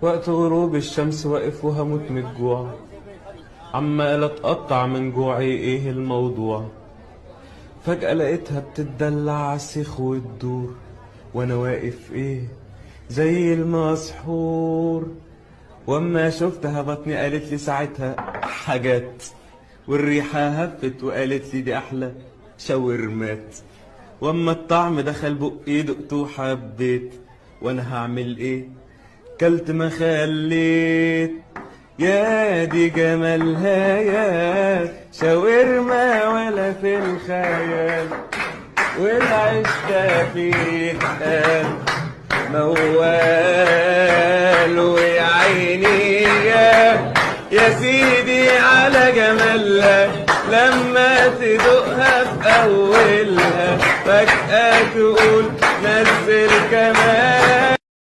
وقت غروب الشمس واقف وهموت من الجوع، عمال اتقطع من جوعي، ايه الموضوع؟ فجأة لقيتها بتدلع عالسيخ وتدور، وانا واقف ايه زي المسحور. واما شفتها بطني قالت لي ساعتها حاجات، والريحة هفت وقالت لي دي احلى شاورمات. واما الطعم دخل بقي دقته وحبيت، وانا هعمل ايه؟ كلت ما خليت. يا دي جمالها يا شاورما ولا في الخيال، والعيش ده فيه اتقال موال. ويا عيني يا سيدي على جمالها، لما تدوقها في أولها فجأة تقول نزل كمان.